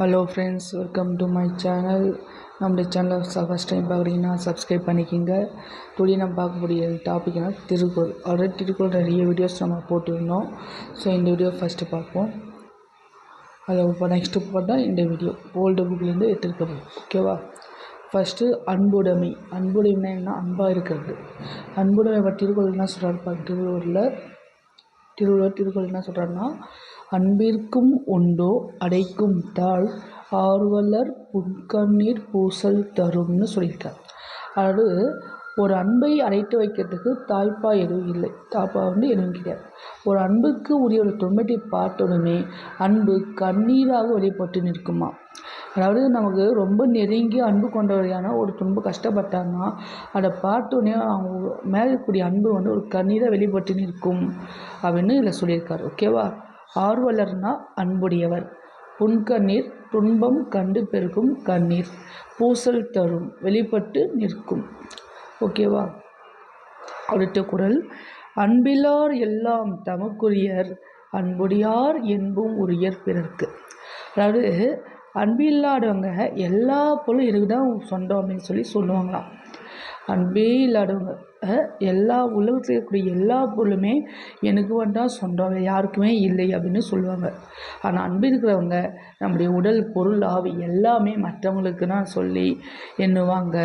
Hello friends, welcome to my channel. நம்முடைய சேனலை first time பார்க்குறீங்கன்னா சப்ஸ்கிரைப் பண்ணிக்கோங்க. டுடே நம்ம பார்க்கக்கூடிய டாபிக்னா திருக்குறள். ஆல்ரெடி திருக்குறள் நிறைய வீடியோஸ் நம்ம போட்டுருந்தோம். ஸோ இந்த வீடியோ ஃபஸ்ட்டு பார்ப்போம். அதில் இப்போ நெக்ஸ்ட்டு போட்டால் இந்த வீடியோ ஓல்டு புக்லேருந்து எடுத்துருக்கிறது. ஓகேவா? ஃபஸ்ட்டு அன்புடைமை. அன்புடைமைனா என்ன? அன்பாக இருக்கிறது. அன்புடைமை திருக்குறள் என்ன சொல்கிறாரு? திருக்குறள் என்ன சொல்கிறாருன்னா, அன்பிற்கும் உண்டோ அடைக்கும் தாழ் ஆர்வலர் புன்கண்ணீர் பூசல் தரும்னு சொல்லியிருக்கார். அதாவது ஒரு அன்பை அடைத்து வைக்கிறதுக்கு தாய்ப்பா எதுவும் இல்லை, தாப்பா எதுவும் கிடையாது. ஒரு அன்புக்கு உரிய ஒரு துன்பத்தை பார்த்தோடனே அன்பு கண்ணீராக வெளிப்பட்டு நிற்குமா. அதாவது நமக்கு ரொம்ப நெருங்கி அன்பு கொண்டவரையான ஒரு துன்பம் கஷ்டப்பட்டாங்கன்னா அதை பார்த்தோன்னே அவங்க மேலே இருக்கக்கூடிய அன்பு ஒரு கண்ணீராக வெளிப்பட்டு நிற்கும் அப்படின்னு இதில் சொல்லியிருக்காரு. ஓகேவா? ஆர்வலர்னா அன்புடையவர். புன்கண்ணீர் துன்பம் கண்டு பெருகும் கண்ணீர் பூசல் தரும் வெளிப்பட்டு நிற்கும். ஓகேவா? அடுத்த குறள், அன்பிலார் எல்லாம் தமக்குரியர் அன்புடையார் என்பும் உரியர் பிறர்க்கு. அதாவது அன்பு இல்லாதவங்க எல்லா பொருளும் எனக்கு தான் சொந்தம் அப்படின்னு சொல்லுவாங்களாம். அன்பே இல்லாதவங்க எல்லா உலகத்தில் இருக்கக்கூடிய எல்லா பொருளுமே எனக்கு வந்தால் சொந்தம், யாருக்குமே இல்லை அப்படின்னு சொல்லுவாங்க. ஆனால் அன்பு இருக்கிறவங்க நம்முடைய உடல் பொருள் ஆவி எல்லாமே மற்றவங்களுக்குன்னா சொல்லி எண்ணுவாங்க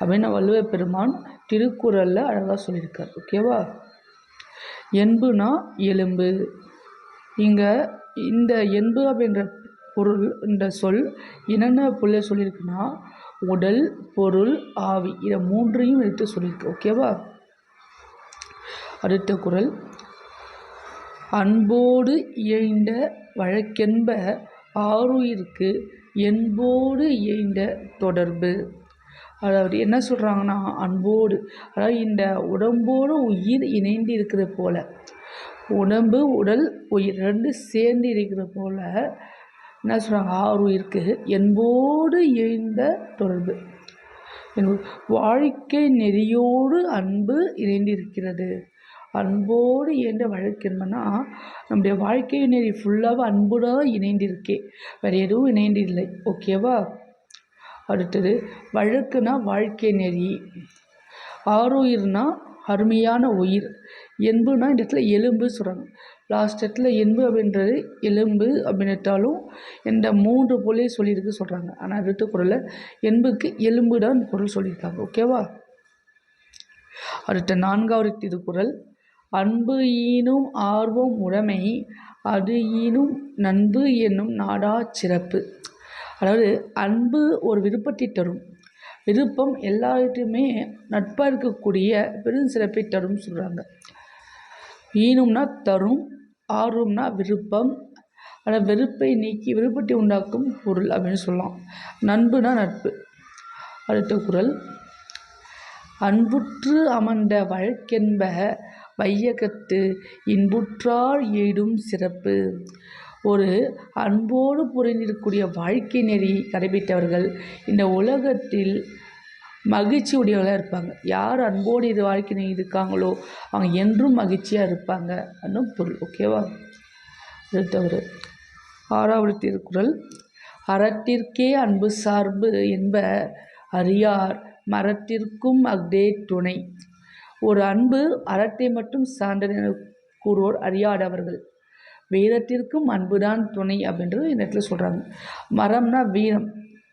அப்படின்னு வள்ளுவர் பெருமான் திருக்குறளில் அழகாக சொல்லியிருக்கார். ஓகேவா? என்புனா எலும்பு. இங்கே இந்த என்பு அப்படின்ற பொருள், இந்த சொல் என்னென்ன பொருளை சொல்லியிருக்குன்னா உடல் பொருள் ஆவி, இதை மூன்றையும் எடுத்து சொல்லியிருக்கு. ஓகேவா? அடுத்த குறள், அன்போடு இயைந்த வழக்கென்ப ஆருயிர்க்கு என்போடு இயைந்த தொடர்பு. அதாவது என்ன சொல்கிறாங்கன்னா, அன்போடு, அதாவது இந்த உடம்போடு உயிர் இணைந்து இருக்கிற போல, உடம்பு உடல் உயிர் ரெண்டு சேர்ந்து இருக்கிற போல என்ன சொல்கிறாங்க, ஆருயிர்க்கு என்போடு இயைந்த தொடர்பு. வாழ்க்கை நெறியோடு அன்பு இணைந்திருக்கிறது. அன்போடு இயன்ற வழக்கென்பனா நம்முடைய வாழ்க்கை நெறி ஃபுல்லாக அன்புடாக இணைந்திருக்கே, வேறு எதுவும் இணைந்து இல்லை. ஓகேவா? அடுத்தது வழக்குனா வாழ்க்கை நெறி, ஆருயிர்னா அருமையான உயிர், என்புனா இந்த இடத்துல எலும்பு சொல்கிறாங்க. லாஸ்ட் இடத்துல என்பு அப்படின்றது எலும்பு அப்படின்ட்டாலும் இந்த மூன்று பொருளையும் சொல்லியிருக்கு சொல்கிறாங்க. ஆனால் அடுத்த குறளில் என்புக்கு எலும்பு தான் பொருள் சொல்லியிருக்காங்க. ஓகேவா? அடுத்த நான்காவது திருக்குறள், அன்பு ஈனும் ஆர்வம் உடைமை அது ஈனும் நண்பு என்னும் நாடா சிறப்பு. அதாவது அன்பு ஒரு விருப்பத்தை தரும். விருப்பம் எல்லார்ட்டையுமே நட்பாக இருக்கக்கூடிய பெரும் சிறப்பை தரும் சொல்கிறாங்க. ஈனும்னா தரும், ஆர்வம்னா விருப்பம், ஆனால் வெறுப்பை நீக்கி விருப்பத்தை உண்டாக்கும் பொருள் அப்படின்னு சொல்லலாம். நண்புனா நட்பு. அடுத்த குறள், அன்புற்று அமர்ந்த வழக்கென்ப வையகத்து இன்புற்றார் எய்தும் சிறப்பு. ஒரு அன்போடு புரிந்திருக்கக்கூடிய வாழ்க்கை நெறி கடைபிடித்தவர்கள் இந்த உலகத்தில் மகிழ்ச்சி உடையவர்களாக இருப்பாங்க. யார் அன்போடு இது வாழ்க்கை நெறி இருக்காங்களோ அவங்க என்றும் மகிழ்ச்சியாக இருப்பாங்க என்னும் பொருள். ஓகேவா? அடுத்தவர் ஆறாவது திருக்குறள், அறத்திற்கே அன்பு சார்பு என்ப அறியார் மரத்திற்கும் அஃதே துணை. ஒரு அன்பு அறத்தை மட்டும் சார்ந்தது என கூறுவோர் அறியாதவர்கள். வீரத்திற்கும் அன்புதான் துணை அப்படின்றது இந்த இடத்துல சொல்கிறாங்க. மரம்னா வீரம்,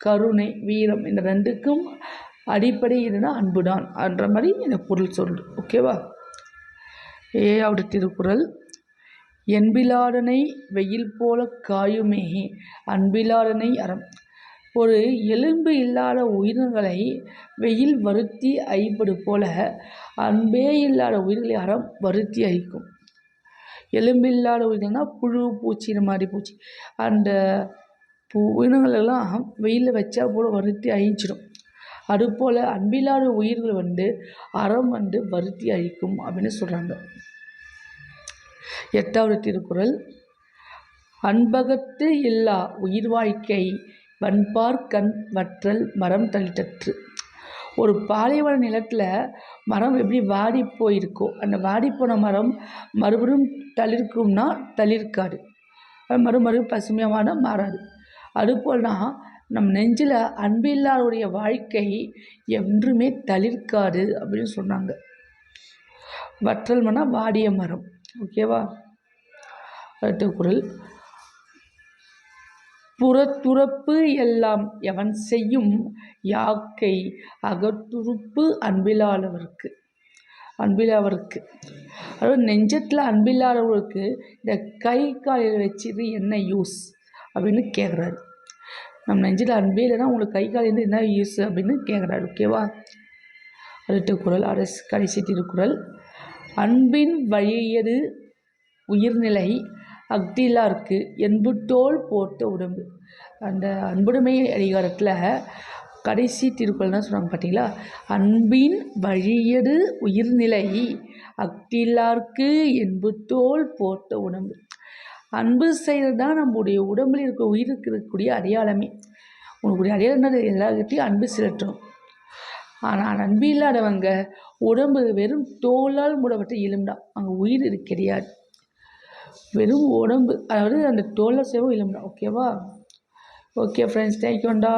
கருணை, வீரம், இந்த ரெண்டுக்கும் அடிப்படை இதுனா அன்புதான் என்ற மாதிரி இந்த பொருள் சொல்லுது. ஓகேவா? ஏழாவது திருக்குறள், என்பிலாதனை வெயில் போல காயுமே அன்பிலாதனை அறம். ஒரு எலும்பு இல்லாத உயிரினங்களை வெயில் வருத்தி அழிப்பது போல அன்பே இல்லாத உயிர்களை அறம் வருத்தி அழிக்கும். எலும்பு இல்லாத உயிரினங்கள்னா புழு பூச்சி, இந்த மாதிரி பூச்சி, அந்த உயிரினங்களெல்லாம் வெயிலில் வச்சா போல வருத்தி அழிச்சிடும். அதுபோல் அன்பில்லாத உயிர்கள் அறம் வருத்தி அழிக்கும் அப்படின்னு சொல்கிறாங்க. எட்டாவது திருக்குறள், அன்பகத்து இல்லா உயிர் வாழ்க்கை வன்பார் கண் வற்றல் மரம் தளித்தற்று. ஒரு பாலைவன நிலத்தில் மரம் எப்படி வாடி போயிருக்கோ, அந்த வாடிப்போன மரம் மறுபடியும் தளிர்க்கும்னா தளிர்க்காது, மறுபடியும் பசுமையான மாறாது. அதுபோல்னா நம் நெஞ்சில் அன்பில்லாருடைய வாழ்க்கை என்றுமே தளிர்க்காது அப்படின்னு சொன்னாங்க. வற்றல் மரம் வாடிய மரம். ஓகேவா? அடுத்த குறள், புறத்துறப்பு எல்லாம் எவன் செய்யும் யாக்கை அகத்துறுப்பு அன்பில்லாதவருக்கு. அதாவது நெஞ்சத்தில் அன்பில்லாதவருக்கு இந்த கை காலில் வச்சுட்டு என்ன யூஸ் அப்படின்னு கேட்குறாரு. நம்ம நெஞ்சில் அன்பே இல்லைன்னா உங்களுக்கு கை கால் என்ன யூஸ் அப்படின்னு கேட்குறாரு. ஓகேவா? அடுத்த குறள், கடைசி திருக்குறள், அன்பின் வழியது உயிர்நிலை அஃதில்லார்க்கு என்புத்தோள் போட்ட உடம்பு. அந்த அன்புடைமை அதிகாரத்தில் கடைசி திருக்குறள் தான் சொன்னாங்க பார்த்தீங்களா? அன்பின் வழியது உயிர்நிலை அஃதில்லார்க்கு என்புத்தோள் போட்ட உடம்பு. அன்பு செய்கிறது தான் நம்முடைய உடம்பில் இருக்க உயிருக்கு இருக்கக்கூடிய அடையாளமே. உங்களுடைய அடையாளம் எல்லார்கிட்டையும் அன்பு செலுத்தணும். ஆனால் அன்பு இல்லாதவங்க உடம்பு வெறும் தோலால் மூடப்பட்ட எலும்புதான், அங்கே உயிர் இது கிடையாது. வெறும் உடம்பு, அதாவது அந்த தோலை சேவும் எலும்புதான். ஓகேவா? Okay friends, தேங்க்யூண்டா.